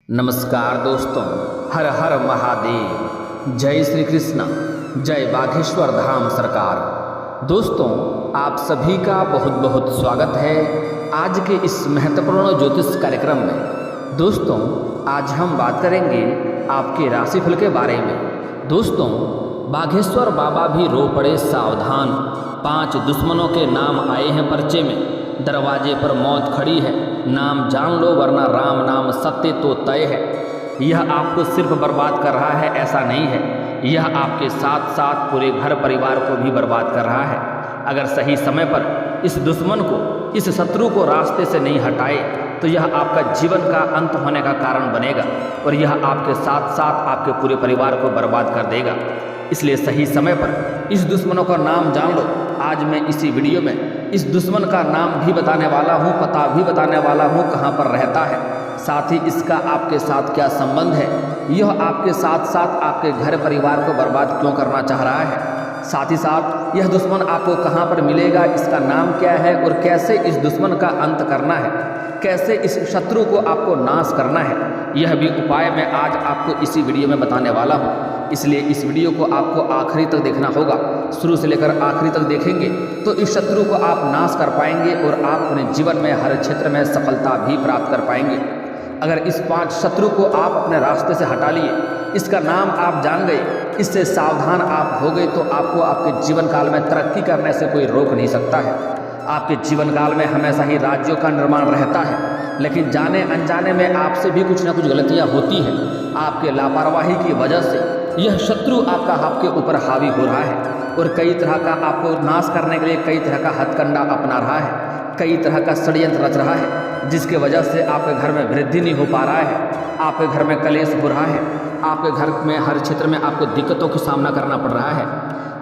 नमस्कार दोस्तों, हर हर महादेव, जय श्री कृष्ण, जय बागेश्वर धाम सरकार। दोस्तों, आप सभी का बहुत बहुत स्वागत है आज के इस महत्वपूर्ण ज्योतिष कार्यक्रम में। दोस्तों, आज हम बात करेंगे आपके राशिफल के बारे में। दोस्तों, बागेश्वर बाबा भी रो पड़े सावधान, 5 दुश्मनों के नाम आए हैं पर्चे में, दरवाजे पर मौत खड़ी है, नाम जान लो वरना राम नाम सत्य तो तय है। यह आपको सिर्फ बर्बाद कर रहा है ऐसा नहीं है, यह आपके साथ साथ पूरे घर परिवार को भी बर्बाद कर रहा है। अगर सही समय पर इस दुश्मन को, इस शत्रु को रास्ते से नहीं हटाए तो यह आपका जीवन का अंत होने का कारण बनेगा और यह आपके साथ साथ आपके पूरे परिवार को बर्बाद कर देगा। इसलिए सही समय पर इस दुश्मनों का नाम जान लो। आज मैं इसी वीडियो में इस दुश्मन का नाम भी बताने वाला हूँ, पता भी बताने वाला हूँ, कहाँ पर रहता है, साथ ही इसका आपके साथ क्या संबंध है, यह आपके साथ साथ आपके घर परिवार को बर्बाद क्यों करना चाह रहा है, साथ ही साथ यह दुश्मन आपको कहाँ पर मिलेगा, इसका नाम क्या है और कैसे इस दुश्मन का अंत करना है, कैसे इस शत्रु को आपको नाश करना है, यह भी उपाय मैं आज आपको इसी वीडियो में बताने वाला हूँ। इसलिए इस वीडियो को आपको आखिरी तक देखना होगा। शुरू से लेकर आखिरी तक देखेंगे तो इस शत्रु को आप नाश कर पाएंगे और आप अपने जीवन में हर क्षेत्र में सफलता भी प्राप्त कर पाएंगे। अगर इस 5 शत्रु को आप अपने रास्ते से हटा लिए, इसका नाम आप जान गए, इससे सावधान आप हो गए, तो आपको आपके जीवन काल में तरक्की करने से कोई रोक नहीं सकता है। आपके जीवन काल में हमेशा ही राज्यों का निर्माण रहता है, लेकिन जाने अनजाने में आपसे भी कुछ ना कुछ गलतियां होती हैं। आपके लापरवाही की वजह से यह शत्रु आपके ऊपर हावी हो रहा है और कई तरह का आपको नाश करने के लिए कई तरह का हथकंडा अपना रहा है, कई तरह का षड्यंत्र रच रहा है, जिसकी वजह से आपके घर में वृद्धि नहीं हो पा रहा है, आपके घर में कलेश हो रहा है, आपके घर में हर क्षेत्र में आपको दिक्कतों का सामना करना पड़ रहा है,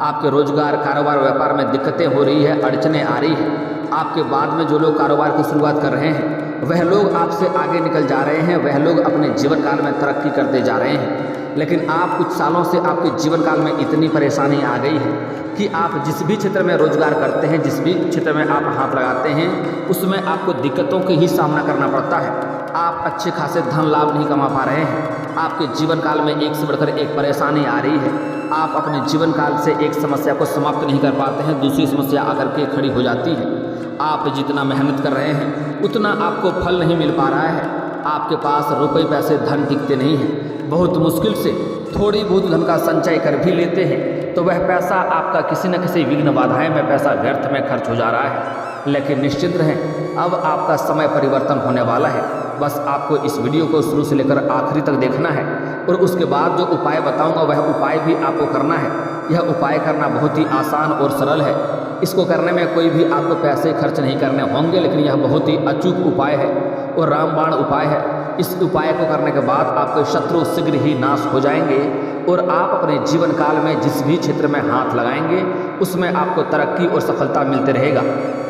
आपके रोजगार कारोबार व्यापार में दिक्कतें हो रही है, अड़चनें आ रही है। आपके बाद में जो लोग कारोबार की शुरुआत कर रहे हैं वह लोग आपसे आगे निकल जा रहे हैं, वह लोग अपने जीवन काल में तरक्की करते जा रहे हैं। लेकिन आप कुछ सालों से आपके जीवन काल में इतनी परेशानी आ गई है कि आप जिस भी क्षेत्र में रोजगार करते हैं, जिस भी क्षेत्र में आप हाथ लगाते हैं, उसमें आपको दिक्कतों का ही सामना करना पड़ता है। आप अच्छे खासे धन लाभ नहीं कमा पा रहे हैं, आपके जीवन काल में एक से बढ़कर एक परेशानी आ रही है, आप अपने जीवन काल से एक समस्या को समाप्त नहीं कर पाते हैं, दूसरी समस्या आकर के खड़ी हो जाती है। आप जितना मेहनत कर रहे हैं उतना आपको फल नहीं मिल पा रहा है, आपके पास रुपए पैसे धन टिकते नहीं हैं, बहुत मुश्किल से थोड़ी बहुत धन का संचय कर भी लेते हैं तो वह पैसा आपका किसी न किसी विघ्न बाधाएं में पैसा व्यर्थ में खर्च हो जा रहा है। लेकिन निश्चिंत रहें, अब आपका समय परिवर्तन होने वाला है। बस आपको इस वीडियो को शुरू से लेकर आखिरी तक देखना है और उसके बाद जो उपाय बताऊंगा वह उपाय भी आपको करना है। यह उपाय करना बहुत ही आसान और सरल है, इसको करने में कोई भी आपको पैसे खर्च नहीं करने होंगे, लेकिन यह बहुत ही अचूक उपाय है और रामबाण उपाय है। इस उपाय को करने के बाद आपके शत्रु शीघ्र ही नाश हो जाएंगे और आप अपने जीवन काल में जिस भी क्षेत्र में हाथ लगाएंगे उसमें आपको तरक्की और सफलता मिलते रहेगा।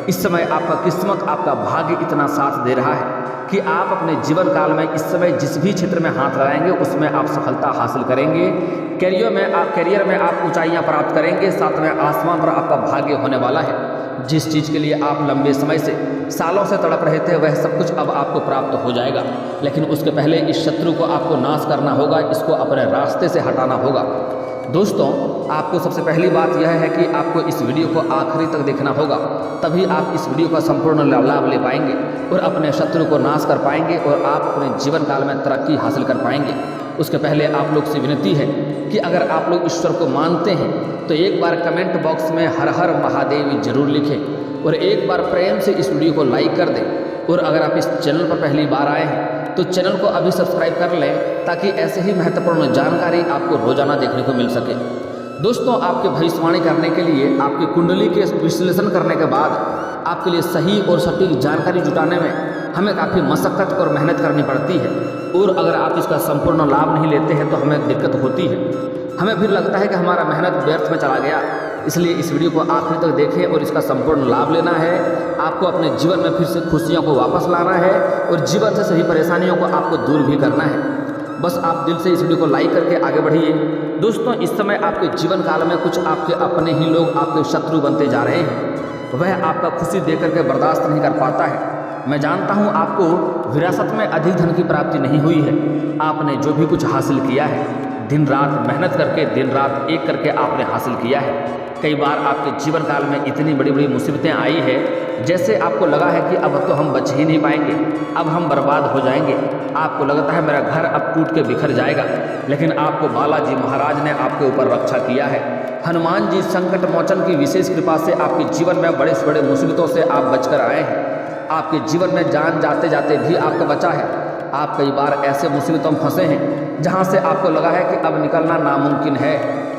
इस समय आपका किस्मत, आपका भाग्य इतना साथ दे रहा है कि आप अपने जीवन काल में इस समय जिस भी क्षेत्र में हाथ लगाएंगे उसमें आप सफलता हासिल करेंगे। करियर में आप ऊंचाइयां प्राप्त करेंगे, साथ में आसमान पर आपका भाग्य होने वाला है। जिस चीज़ के लिए आप लंबे समय से, सालों से तड़प रहे थे वह सब कुछ अब आपको प्राप्त हो जाएगा। लेकिन उसके पहले इस शत्रु को आपको नाश करना होगा, इसको अपने रास्ते से हटाना होगा। दोस्तों, आपको सबसे पहली बात यह है कि आपको इस वीडियो को आखिरी तक देखना होगा, तभी आप इस वीडियो का संपूर्ण लाभ ले पाएंगे और अपने शत्रु को नाश कर पाएंगे और आप अपने जीवन काल में तरक्की हासिल कर पाएंगे। उसके पहले आप लोग से विनती है कि अगर आप लोग ईश्वर को मानते हैं तो एक बार कमेंट बॉक्स में हर हर महादेव जरूर लिखें और एक बार प्रेम से इस वीडियो को लाइक कर दें। और अगर आप इस चैनल पर पहली बार आए हैं तो चैनल को अभी सब्सक्राइब कर लें ताकि ऐसे ही महत्वपूर्ण जानकारी आपको रोजाना देखने को मिल सके। दोस्तों, आपके भविष्यवाणी करने के लिए, आपकी कुंडली के विश्लेषण करने के बाद आपके लिए सही और सटीक जानकारी जुटाने में हमें काफ़ी मशक्क़त और मेहनत करनी पड़ती है और अगर आप इसका संपूर्ण लाभ नहीं लेते हैं तो हमें दिक्कत होती है। हमें फिर लगता है कि हमारा मेहनत व्यर्थ में चला गया। इसलिए इस वीडियो को आखिर तक देखें और इसका संपूर्ण लाभ लेना है। आपको अपने जीवन में फिर से खुशियों को वापस लाना है और जीवन से सभी परेशानियों को आपको दूर भी करना है। बस आप दिल से इस वीडियो को लाइक करके आगे बढ़िए। दोस्तों, इस समय आपके जीवन काल में कुछ आपके अपने ही लोग आपके शत्रु बनते जा रहे हैं। वह आपका खुशी देख करके बर्दाश्त नहीं कर पाता है, मैं जानता हूँ आपको विरासत में अधिक धन की प्राप्ति नहीं हुई है। आपने जो भी कुछ हासिल किया है दिन रात मेहनत करके, दिन रात एक करके आपने हासिल किया है। कई बार आपके जीवन काल में इतनी बड़ी बड़ी मुसीबतें आई है, जैसे आपको लगा है कि अब तो हम बच ही नहीं पाएंगे, अब हम बर्बाद हो जाएंगे। आपको लगता है मेरा घर अब टूट के बिखर जाएगा, लेकिन आपको बालाजी महाराज ने आपके ऊपर रक्षा किया है। हनुमान जी संकट मोचन की विशेष कृपा से आपके जीवन में बड़े से बड़े मुसीबतों से आप बचकर आए हैं। आपके जीवन में जान जाते जाते भी आपका बचा है। आप कई बार ऐसे मुसीबतों में फंसे हैं जहां से आपको लगा है कि अब निकलना नामुमकिन है,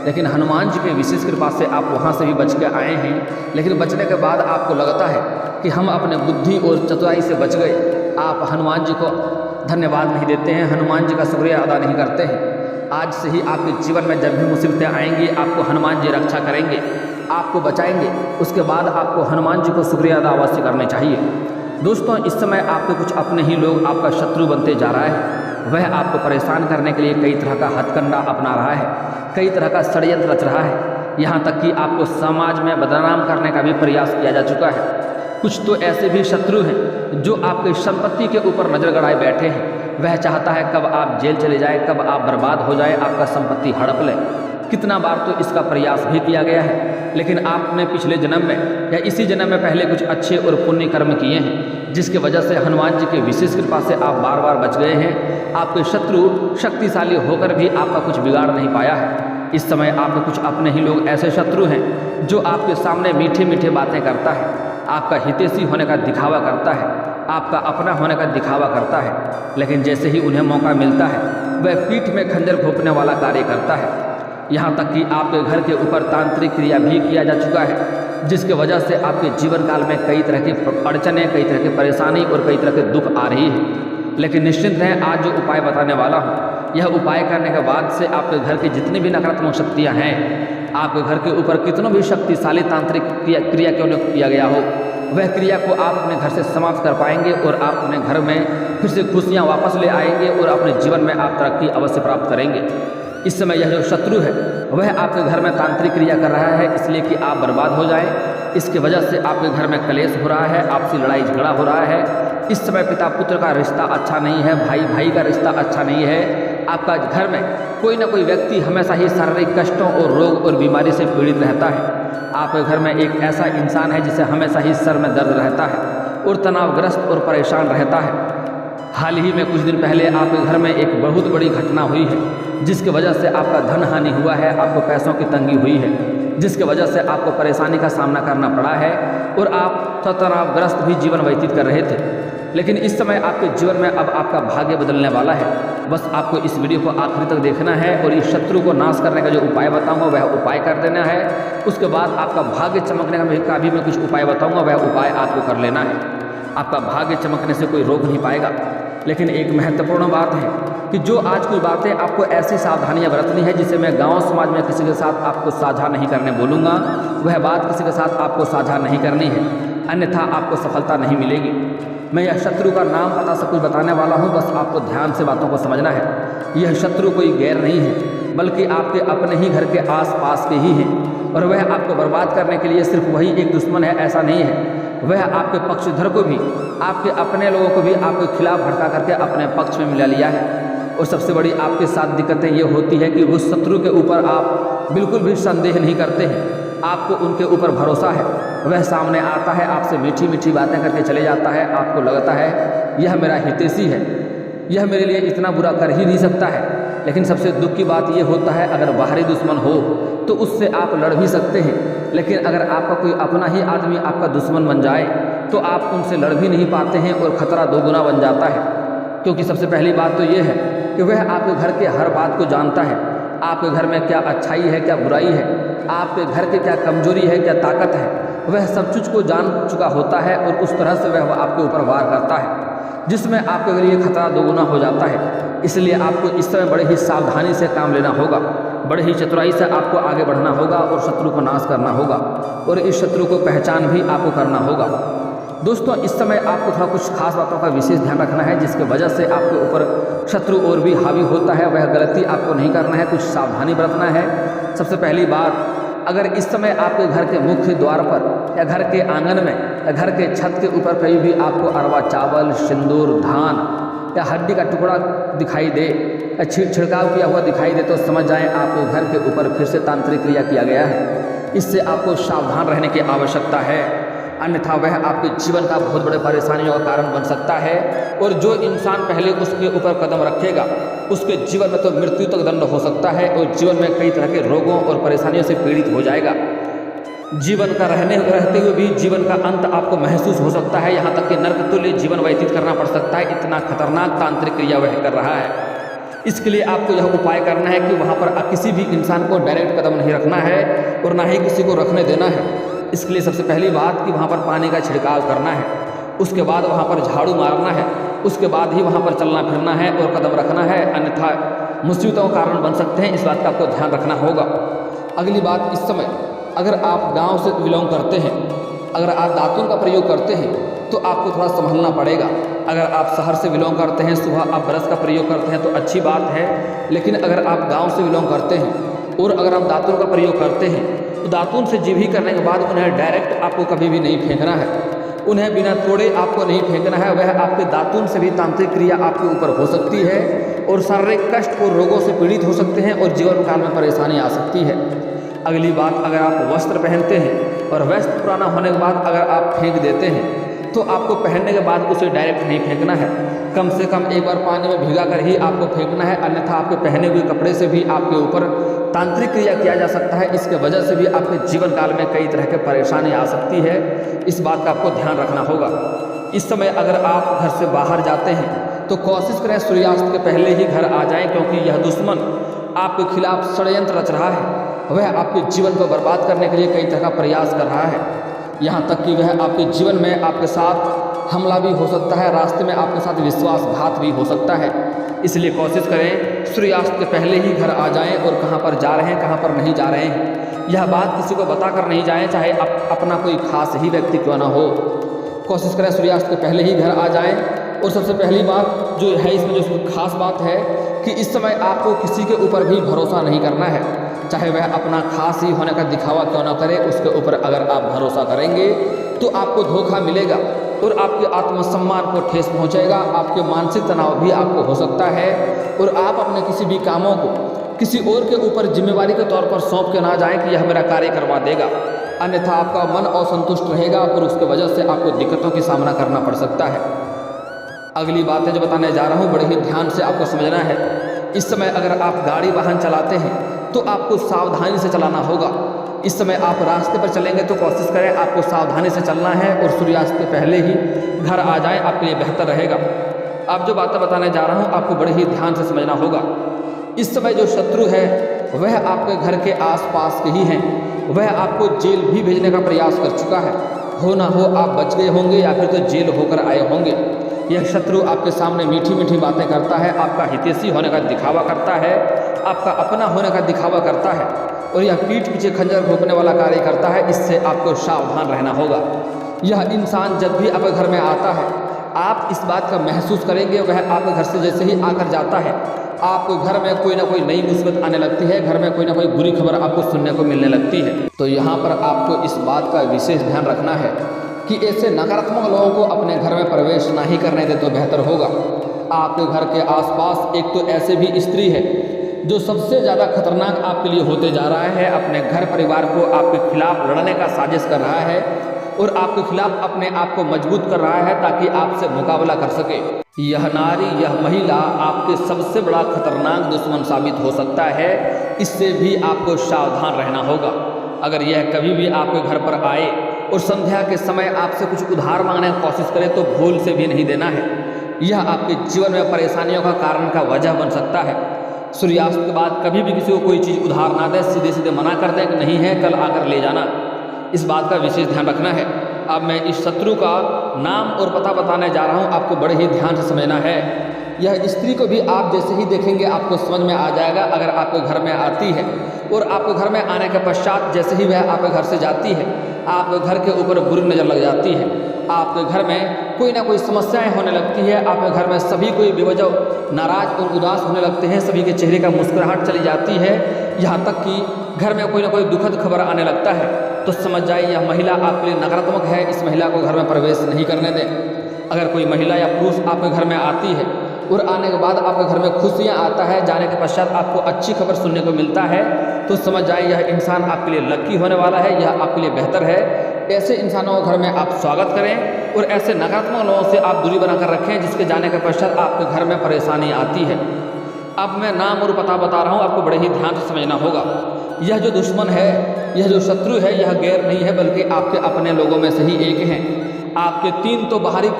लेकिन हनुमान जी की विशेष कृपा से आप वहां से भी बच के आए हैं। लेकिन बचने के बाद आपको लगता है कि हम अपने बुद्धि और चतुराई से बच गए। आप हनुमान जी को धन्यवाद नहीं देते हैं, हनुमान जी का शुक्रिया अदा नहीं करते हैं। आज से ही आपके जीवन में जब भी मुसीबतें आएंगी, आपको हनुमान जी रक्षा करेंगे, आपको बचाएंगे। उसके बाद आपको हनुमान जी को शुक्रिया अदा अवश्य करने चाहिए। दोस्तों, इस समय आपके कुछ अपने ही लोग आपका शत्रु बनते जा रहा है। वह आपको परेशान करने के लिए कई तरह का हथकंडा अपना रहा है, कई तरह का षड्यंत्र रच रहा है। यहाँ तक कि आपको समाज में बदनाम करने का भी प्रयास किया जा चुका है। कुछ तो ऐसे भी शत्रु हैं जो आपकी संपत्ति के ऊपर नज़र गड़ाए बैठे हैं। वह चाहता है कब आप जेल चले जाए, कब आप बर्बाद हो जाए, आपका संपत्ति हड़प ले। कितना बार तो इसका प्रयास भी किया गया है, लेकिन आपने पिछले जन्म में या इसी जन्म में पहले कुछ अच्छे और पुण्य कर्म किए हैं, जिसकी वजह से हनुमान जी की विशेष कृपा से आप बार बार बच गए हैं। आपके शत्रु शक्तिशाली होकर भी आपका कुछ बिगाड़ नहीं पाया है। इस समय आपके कुछ अपने ही लोग ऐसे शत्रु हैं जो आपके सामने मीठे मीठे बातें करता है, आपका हितैषी होने का दिखावा करता है, आपका अपना होने का दिखावा करता है, लेकिन जैसे ही उन्हें मौका मिलता है वह पीठ में खंजर घोंपने वाला कार्य करता है। यहाँ तक कि आपके घर के ऊपर तांत्रिक क्रिया भी किया जा चुका है, जिसके वजह से आपके जीवन काल में कई तरह की अड़चनें, कई तरह की परेशानी और कई तरह के दुख आ रही है। लेकिन निश्चिंत रहें, आज जो उपाय बताने वाला हूँ, यह उपाय करने के बाद से आपके घर की जितनी भी नकारात्मक शक्तियाँ हैं, आपके घर के ऊपर कितनों भी शक्तिशाली तांत्रिक क्रिया क्यों न किया गया हो, वह क्रिया को आप अपने घर से समाप्त कर पाएंगे और आप अपने घर में फिर से खुशियाँ वापस ले आएंगे और अपने जीवन में आप तरक्की अवश्य प्राप्त करेंगे। इस समय यह जो शत्रु है वह आपके घर में तांत्रिक क्रिया कर रहा है, इसलिए कि आप बर्बाद हो जाएं। इसकी वजह से आपके घर में कलेश हो रहा है, आपसी लड़ाई झगड़ा हो रहा है। इस समय पिता पुत्र का रिश्ता अच्छा नहीं है, भाई भाई का रिश्ता अच्छा नहीं है। आपका घर में कोई ना कोई व्यक्ति हमेशा ही शारीरिक कष्टों और रोग और बीमारी से पीड़ित रहता है। आपके घर में एक ऐसा इंसान है जिसे हमेशा ही सर में दर्द रहता है और तनावग्रस्त और परेशान रहता है। हाल ही में कुछ दिन पहले आपके घर में एक बहुत बड़ी घटना हुई है, जिसकी वजह से आपका धन हानि हुआ है, आपको पैसों की तंगी हुई है, जिसकी वजह से आपको परेशानी का सामना करना पड़ा है और आप तनावग्रस्त भी जीवन व्यतीत कर रहे थे। लेकिन इस समय आपके जीवन में अब आपका भाग्य बदलने वाला है। बस आपको इस वीडियो को आखिरी तक देखना है और इस शत्रु को नाश करने का जो उपाय बताऊंगा वह उपाय कर देना है। उसके बाद आपका भाग्य चमकने का भी मैं कुछ उपाय बताऊंगा, वह उपाय आपको कर लेना है। आपका भाग्य चमकने से कोई रोक नहीं पाएगा। लेकिन एक महत्वपूर्ण बात है कि जो आज कुछ बातें आपको ऐसी सावधानियां बरतनी है जिसे मैं गांव समाज में किसी के साथ आपको साझा नहीं करने बोलूँगा, वह बात किसी के साथ आपको साझा नहीं करनी है, अन्यथा आपको सफलता नहीं मिलेगी। मैं यह शत्रु का नाम पता सब कुछ बताने वाला हूँ, बस आपको ध्यान से बातों को समझना है। यह शत्रु कोई गैर नहीं है, बल्कि आपके अपने ही घर के आसपास के ही हैं और वह आपको बर्बाद करने के लिए सिर्फ वही एक दुश्मन है, ऐसा नहीं है। वह आपके पक्षधर को भी, आपके अपने लोगों को भी आपके खिलाफ भड़का करके अपने पक्ष में मिला लिया है। और सबसे बड़ी आपके साथ दिक्कतें ये होती है कि उस शत्रु के ऊपर आप बिल्कुल भी संदेह नहीं करते हैं, आपको उनके ऊपर भरोसा है। वह सामने आता है, आपसे मीठी मीठी बातें करके चले जाता है, आपको लगता है यह मेरा हितैषी है, यह मेरे लिए इतना बुरा कर ही नहीं सकता है। लेकिन सबसे दुख की बात यह होता है, अगर बाहरी दुश्मन हो तो उससे आप लड़ भी सकते हैं, लेकिन अगर आपका कोई अपना ही आदमी आपका दुश्मन बन जाए तो आप उनसे लड़ भी नहीं पाते हैं और खतरा दोगुना बन जाता है। क्योंकि सबसे पहली बात तो ये है कि वह आपके घर के हर बात को जानता है, आपके घर में क्या अच्छाई है, क्या बुराई है, आपके घर के क्या कमजोरी है, क्या ताकत है, वह सब चीज़ को जान चुका होता है और उस तरह से वह आपके ऊपर वार करता है, जिसमें आपके लिए खतरा दोगुना हो जाता है। इसलिए आपको इस समय बड़े ही सावधानी से काम लेना होगा, बड़े ही चतुराई से आपको आगे बढ़ना होगा और शत्रु को नाश करना होगा और इस शत्रु को पहचान भी आपको करना होगा। दोस्तों, इस समय आपको थोड़ा कुछ खास बातों का विशेष ध्यान रखना है, जिसके वजह से आपके ऊपर शत्रु और भी हावी होता है। वह गलती आपको नहीं करना है, कुछ सावधानी बरतना है। सबसे पहली बात, अगर इस समय आपके घर के मुख्य द्वार पर या घर के आंगन में या घर के छत के ऊपर कहीं भी आपको अरवा चावल, सिंदूर, धान या हड्डी का टुकड़ा दिखाई दे या छिड़काव किया हुआ दिखाई दे तो समझ जाएं आपके घर के ऊपर फिर से तांत्रिक क्रिया किया गया है। इससे आपको सावधान रहने की आवश्यकता है, अन्यथा वह आपके जीवन का बहुत बड़े परेशानियों का कारण बन सकता है। और जो इंसान पहले उसके ऊपर कदम रखेगा उसके जीवन में तो मृत्यु तक दंड हो सकता है और जीवन में कई तरह के रोगों और परेशानियों से पीड़ित हो जाएगा। जीवन का रहते हुए भी जीवन का अंत आपको महसूस हो सकता है, यहाँ तक कि नर्क तुल्य जीवन व्यतीत करना पड़ सकता है। इतना खतरनाक तांत्रिक क्रिया वह कर रहा है। इसके लिए आपको यह उपाय करना है कि वहाँ पर किसी भी इंसान को डायरेक्ट कदम नहीं रखना है और ना ही किसी को रखने देना है। इसके लिए सबसे पहली बात कि वहाँ पर पानी का छिड़काव करना है, उसके बाद वहाँ पर झाड़ू मारना है, उसके बाद ही वहाँ पर चलना फिरना है और कदम रखना है, अन्यथा मुसीबतों का कारण बन सकते हैं। इस बात का आपको ध्यान रखना होगा। अगली बात, इस समय अगर आप गांव से बिलोंग करते हैं, अगर आप दातुन का प्रयोग करते हैं तो आपको थोड़ा संभलना पड़ेगा। अगर आप शहर से बिलोंग करते हैं, सुबह आप ब्रश का प्रयोग करते हैं तो अच्छी बात है, लेकिन अगर आप गाँव से बिलोंग करते हैं और अगर आप दातुन का प्रयोग करते हैं तो दातुन से जीभी करने के बाद उन्हें डायरेक्ट आपको कभी भी नहीं फेंकना है, उन्हें बिना तोड़े आपको नहीं फेंकना है। वह आपके दातुन से भी तांत्रिक क्रिया आपके ऊपर हो सकती है और शारीरिक कष्ट और रोगों से पीड़ित हो सकते हैं और जीवन काल में परेशानी आ सकती है। अगली बात, अगर आप वस्त्र पहनते हैं और वस्त्र पुराना होने के बाद अगर आप फेंक देते हैं तो आपको पहनने के बाद उसे डायरेक्ट नहीं फेंकना है, कम से कम एक बार पानी में भिगा कर ही आपको फेंकना है, अन्यथा आपके पहने हुए कपड़े से भी आपके ऊपर तांत्रिक क्रिया किया जा सकता है। इसके वजह से भी आपके जीवन काल में कई तरह के परेशानी आ सकती है। इस बात का आपको ध्यान रखना होगा। इस समय अगर आप घर से बाहर जाते हैं तो कोशिश करें सूर्यास्त के पहले ही घर आ जाएं, क्योंकि यह दुश्मन आपके खिलाफ षड्यंत्र रच रहा है। वह आपके जीवन को बर्बाद करने के लिए कई तरह का प्रयास कर रहा है, यहाँ तक कि वह आपके जीवन में आपके साथ हमला भी हो सकता है, रास्ते में आपके साथ विश्वासघात भी हो सकता है। इसलिए कोशिश करें सूर्यास्त के पहले ही घर आ जाएं और कहाँ पर जा रहे हैं कहाँ पर नहीं जा रहे हैं यह बात किसी को बताकर नहीं जाएं, चाहे अपना कोई खास ही व्यक्ति क्यों ना हो। कोशिश करें सूर्यास्त के पहले ही घर आ जाएं। और सबसे पहली बात जो है इसमें जो खास बात है कि इस समय आपको किसी के ऊपर भी भरोसा नहीं करना है, चाहे वह अपना खास ही होने का दिखावा क्यों ना करे, उसके ऊपर अगर आप भरोसा करेंगे तो आपको धोखा मिलेगा और आपके आत्मसम्मान को ठेस पहुंचेगा, आपके मानसिक तनाव भी आपको हो सकता है और आप अपने किसी भी कामों को किसी और के ऊपर जिम्मेवारी के तौर पर सौंप के ना जाएं कि यह मेरा कार्य करवा देगा, अन्यथा आपका मन असंतुष्ट रहेगा और उसके वजह से आपको दिक्कतों की सामना करना पड़ सकता है। अगली बातें जो बताने जा रहा हूँ बड़े ही ध्यान से आपको समझना है। इस समय अगर आप गाड़ी वाहन चलाते हैं तो आपको सावधानी से चलाना होगा। इस समय आप रास्ते पर चलेंगे तो कोशिश करें आपको सावधानी से चलना है और सूर्यास्त के पहले ही घर आ जाएं, आपके लिए बेहतर रहेगा। अब जो बातें बताने जा रहा हूँ आपको बड़े ही ध्यान से समझना होगा। इस समय जो शत्रु है वह आपके घर के आसपास के ही हैं, वह आपको जेल भी भेजने का प्रयास कर चुका है। हो ना हो आप बच गए होंगे या फिर तो जेल होकर आए होंगे। यह शत्रु आपके सामने मीठी मीठी बातें करता है, आपका हितैषी होने का दिखावा करता है, आपका अपना होने का दिखावा करता है और यह पीठ पीछे खंजर घोंपने वाला कार्य करता है। इससे आपको सावधान रहना होगा। यह इंसान जब भी आपके घर में आता है आप इस बात का महसूस करेंगे, वह आपके घर से जैसे ही आकर जाता है आपके घर में कोई ना कोई नई मुसीबत आने लगती है, घर में कोई ना कोई बुरी खबर आपको सुनने को मिलने लगती है। तो यहाँ पर आपको इस बात का विशेष ध्यान रखना है कि ऐसे नकारात्मक लोगों को अपने घर में प्रवेश ना ही करने दे तो बेहतर होगा। आपके घर के आसपास एक तो ऐसे भी स्त्री है जो सबसे ज़्यादा खतरनाक आपके लिए होते जा रहा है, अपने घर परिवार को आपके खिलाफ लड़ने का साजिश कर रहा है और आपके खिलाफ अपने आप को मजबूत कर रहा है ताकि आपसे मुकाबला कर सके। यह नारी, यह महिला आपके सबसे बड़ा खतरनाक दुश्मन साबित हो सकता है। इससे भी आपको सावधान रहना होगा। अगर यह कभी भी आपके घर पर आए और संध्या के समय आपसे कुछ उधार मांगने की कोशिश करे तो भूल से भी नहीं देना है। यह आपके जीवन में परेशानियों का कारण का वजह बन सकता है। सूर्यास्त के बाद कभी भी किसी को कोई चीज़ उधार ना दे, सीधे सीधे मना कर दें कि नहीं है कल आकर ले जाना। इस बात का विशेष ध्यान रखना है। अब मैं इस शत्रु का नाम और पता बताने जा रहा हूँ, आपको बड़े ही ध्यान से समझना है। यह स्त्री को भी आप जैसे ही देखेंगे आपको समझ में आ जाएगा। अगर आपके घर में आती है और आपके घर में आने के पश्चात जैसे ही वह आपके घर से जाती है आपके घर के ऊपर बुरी नज़र लग जाती है, आपके घर में कोई ना कोई समस्याएं होने लगती है। आपके घर में सभी कोई बेवजह नाराज और उदास होने लगते हैं, सभी के चेहरे का मुस्कुराहट चली जाती है, यहाँ तक कि घर में कोई ना कोई दुखद खबर आने लगता है, तो समझ जाइए यह महिला आपके लिए नकारात्मक है। इस महिला को घर में प्रवेश नहीं करने दें। अगर कोई महिला या पुरुष आपके घर में आती है और आने के बाद आपके घर में खुशियाँ आता है, जाने के पश्चात आपको अच्छी खबर सुनने को मिलता है, तो समझ जाए यह इंसान आपके लिए लकी होने वाला है, यह आपके लिए बेहतर है। ऐसे इंसानों को घर में आप स्वागत करें और ऐसे नकारात्मक लोगों से आप दूरी बनाकर रखें जिसके जाने के पश्चात आपके घर में परेशानी आती है। अब मैं नाम और पता बता रहा हूँ, आपको बड़े ही ध्यान से समझना होगा। यह जो दुश्मन है, यह जो शत्रु है, यह गैर नहीं है बल्कि आपके अपने लोगों में से ही एक हैं। आपके 3 तो बाहरी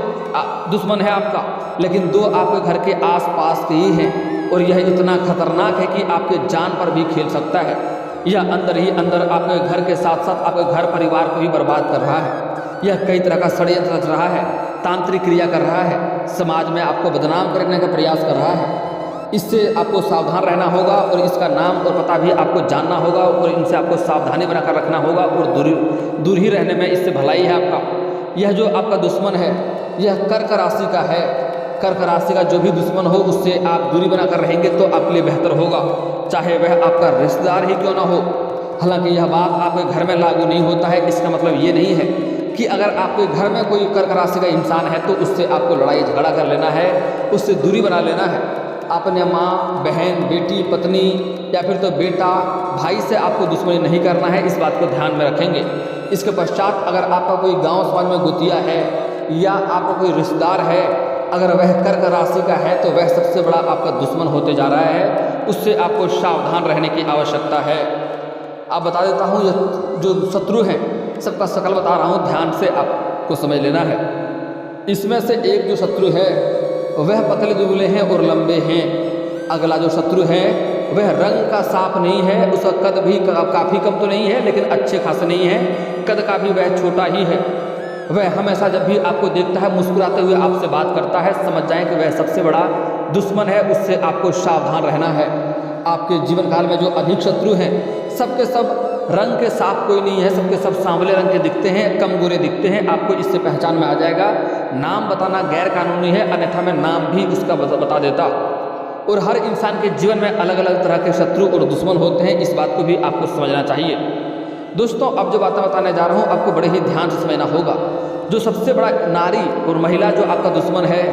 दुश्मन है आपका, लेकिन 2 आपके घर के आसपास के ही हैं और यह इतना खतरनाक है कि आपके जान पर भी खेल सकता है। यह अंदर ही अंदर आपके घर के साथ साथ आपके घर परिवार को भी बर्बाद कर रहा है। यह कई तरह का षड्यंत्र रच रहा है, तांत्रिक क्रिया कर रहा है, समाज में आपको बदनाम करने का प्रयास कर रहा है। इससे आपको सावधान रहना होगा और इसका नाम और पता भी आपको जानना होगा और इनसे आपको सावधानी बनाकर रखना होगा और दूर ही रहने में इससे भलाई है आपका। यह जो आपका दुश्मन है, यह कर्क राशि का है। कर्क राशि का जो भी दुश्मन हो उससे आप दूरी बनाकर रहेंगे तो आपके लिए बेहतर होगा, चाहे वह आपका रिश्तेदार ही क्यों ना हो। हालांकि यह बात आपके घर में लागू नहीं होता है। इसका मतलब ये नहीं है कि अगर आपके घर में कोई कर्क राशि का इंसान है तो उससे आपको लड़ाई झगड़ा कर लेना है, उससे दूरी बना लेना है। अपने माँ, बहन, बेटी, पत्नी या फिर तो बेटा, भाई से आपको दुश्मनी नहीं करना है, इस बात को ध्यान में रखेंगे। इसके पश्चात अगर आपका कोई गांव समाज में गुतिया है या आपका कोई रिश्तेदार है, अगर वह कर्क राशि का है तो वह सबसे बड़ा आपका दुश्मन होते जा रहा है, उससे आपको सावधान रहने की आवश्यकता है। आप बता देता हूँ, यह जो शत्रु हैं सबका शकल बता रहा हूँ, ध्यान से आपको समझ लेना है। इसमें से एक जो शत्रु है वह पतले दुबले हैं और लंबे हैं। अगला जो शत्रु है वह रंग का साफ नहीं है, उसका कद भी काफ़ी कम तो नहीं है लेकिन अच्छे खासे नहीं है, कद का भी वह छोटा ही है। वह हमेशा जब भी आपको देखता है मुस्कुराते हुए आपसे बात करता है, समझ जाएं कि वह सबसे बड़ा दुश्मन है, उससे आपको सावधान रहना है। आपके जीवन काल में जो अधिक शत्रु हैं सबके सब रंग के साफ कोई नहीं है, सबके सब सांवले रंग के दिखते हैं, कम गोरे दिखते हैं। आपको इससे पहचान में आ जाएगा। नाम बताना गैर कानूनी है, अन्यथा मैं नाम भी उसका बता देता। और हर इंसान के जीवन में अलग अलग तरह के शत्रु और दुश्मन होते हैं, इस बात को भी आपको समझना चाहिए। दोस्तों, अब जो बातें बताने जा रहा हूँ आपको बड़े ही ध्यान से समझना होगा। जो सबसे बड़ा नारी और महिला जो आपका दुश्मन है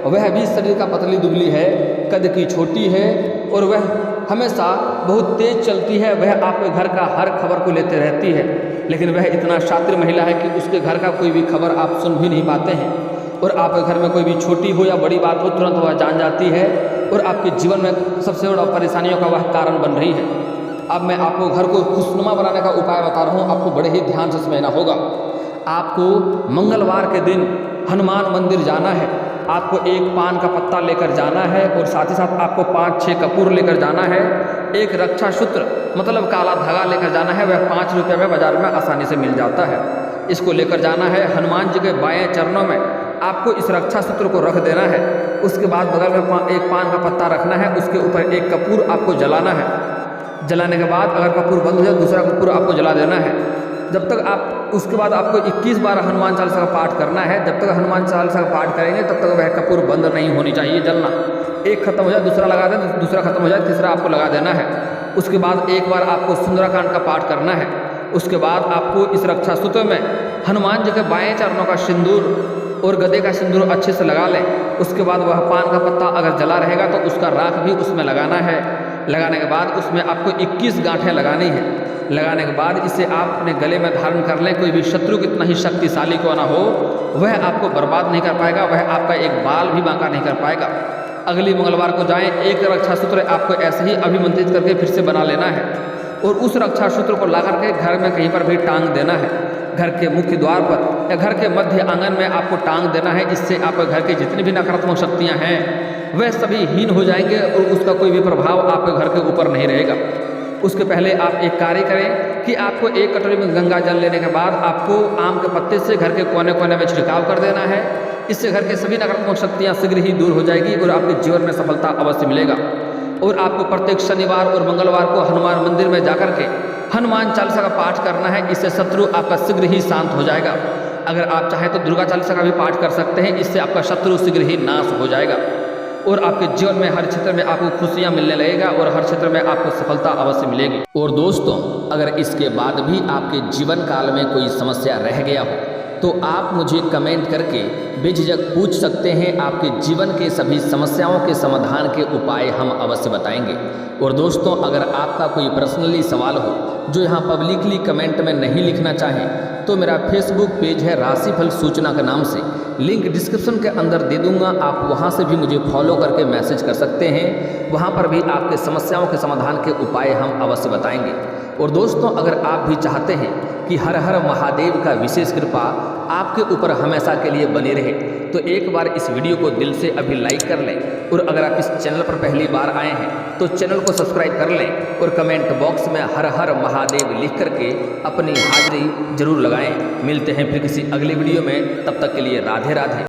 वह भी शरीर का पतली दुबली है, कद की छोटी है और वह हमेशा बहुत तेज चलती है। वह आपके घर का हर खबर को लेते रहती है, लेकिन वह इतना शातिर महिला है कि उसके घर का कोई भी खबर आप सुन भी नहीं पाते हैं। और आपके घर में कोई भी छोटी हो या बड़ी बात हो तुरंत वह जान जाती है और आपके जीवन में सबसे बड़ा परेशानियों का वह कारण बन रही है। अब मैं आपको घर को खुशनुमा बनाने का उपाय बता रहा हूँ, आपको बड़े ही ध्यान से समझना होगा। आपको मंगलवार के दिन हनुमान मंदिर जाना है, आपको एक पान का पत्ता लेकर जाना है और साथ ही साथ आपको 5-6 कपूर लेकर जाना है। एक रक्षा सूत्र मतलब काला धागा लेकर जाना है, वह 5 रुपये में बाजार में आसानी से मिल जाता है। इसको लेकर जाना है। हनुमान जी के बाएं चरणों में आपको इस रक्षा सूत्र को रख देना है। उसके बाद बगल में एक पान का पत्ता रखना है, उसके ऊपर एक कपूर आपको जलाना है। जलाने के बाद अगर कपूर बंद हो जाए दूसरा कपूर आपको जला देना है। जब तक आप उसके बाद आपको 21 बार हनुमान चालीसा का पाठ करना है। जब तक हनुमान चालीसा का पाठ करेंगे तब तक वह कपूर बंद नहीं होनी चाहिए जलना। एक खत्म हो जाए दूसरा लगा दें, दूसरा खत्म हो जाए तीसरा आपको लगा देना है। उसके बाद एक बार आपको सुंदराकांड का पाठ करना है। उसके बाद आपको इस रक्षा सूत्र में हनुमान जी के बाएं चरणों का सिंदूर और गदे का सिंदूर अच्छे से लगा लें। उसके बाद वह पान का पत्ता अगर जला रहेगा तो उसका राख भी उसमें लगाना है। लगाने के बाद उसमें आपको 21 गांठें लगानी है। लगाने के बाद इसे आप अपने गले में धारण कर लें। कोई भी शत्रु कितना ही शक्तिशाली क्यों ना हो वह आपको बर्बाद नहीं कर पाएगा, वह आपका एक बाल भी बांका नहीं कर पाएगा। अगली मंगलवार को जाएं, एक रक्षा सूत्र आपको ऐसे ही अभिमंत्रित करके फिर से बना लेना है और उस रक्षा सूत्र को ला करके घर में कहीं पर भी टांग देना है। घर के मुख्य द्वार पर या घर के मध्य आंगन में आपको टांग देना है। इससे आपके घर की जितनी भी नकारात्मक शक्तियाँ हैं वह सभी हीन हो जाएंगे और उसका कोई भी प्रभाव आपके घर के ऊपर नहीं रहेगा। उसके पहले आप एक कार्य करें कि आपको एक कटोरी में गंगा जल लेने के बाद आपको आम के पत्ते से घर के कोने कोने में छिड़काव कर देना है। इससे घर की सभी नकारात्मक शक्तियाँ शीघ्र ही दूर हो जाएगी और आपके जीवन में सफलता अवश्य मिलेगा। और आपको प्रत्येक शनिवार और मंगलवार को हनुमान मंदिर में जाकर के हनुमान चालीसा का पाठ करना है। इससे शत्रु आपका शीघ्र ही शांत हो जाएगा। अगर आप चाहें तो दुर्गा चालीसा का भी पाठ कर सकते हैं। इससे आपका शत्रु शीघ्र ही नाश हो जाएगा और आपके जीवन में हर क्षेत्र में आपको खुशियां मिलने लगेगा और हर क्षेत्र में आपको सफलता अवश्य मिलेगी। और दोस्तों, अगर इसके बाद भी आपके जीवन काल में कोई समस्या रह गया हो तो आप मुझे कमेंट करके बेझिझक पूछ सकते हैं। आपके जीवन के सभी समस्याओं के समाधान के उपाय हम अवश्य बताएंगे। और दोस्तों, अगर आपका कोई पर्सनली सवाल हो जो यहाँ पब्लिकली कमेंट में नहीं लिखना चाहें तो मेरा फेसबुक पेज है राशिफल सूचना के नाम से, लिंक डिस्क्रिप्शन के अंदर दे दूंगा। आप वहां से भी मुझे फॉलो करके मैसेज कर सकते हैं। वहां पर भी आपके समस्याओं के समाधान के उपाय हम अवश्य बताएंगे। और दोस्तों, अगर आप भी चाहते हैं कि हर हर महादेव का विशेष कृपा आपके ऊपर हमेशा के लिए बनी रहे तो एक बार इस वीडियो को दिल से अभी लाइक कर लें। और अगर आप इस चैनल पर पहली बार आए हैं तो चैनल को सब्सक्राइब कर लें और कमेंट बॉक्स में हर हर महादेव लिख करके अपनी हाजिरी जरूर लगाएं। मिलते हैं फिर किसी अगली वीडियो में, तब तक के लिए राधे राधे।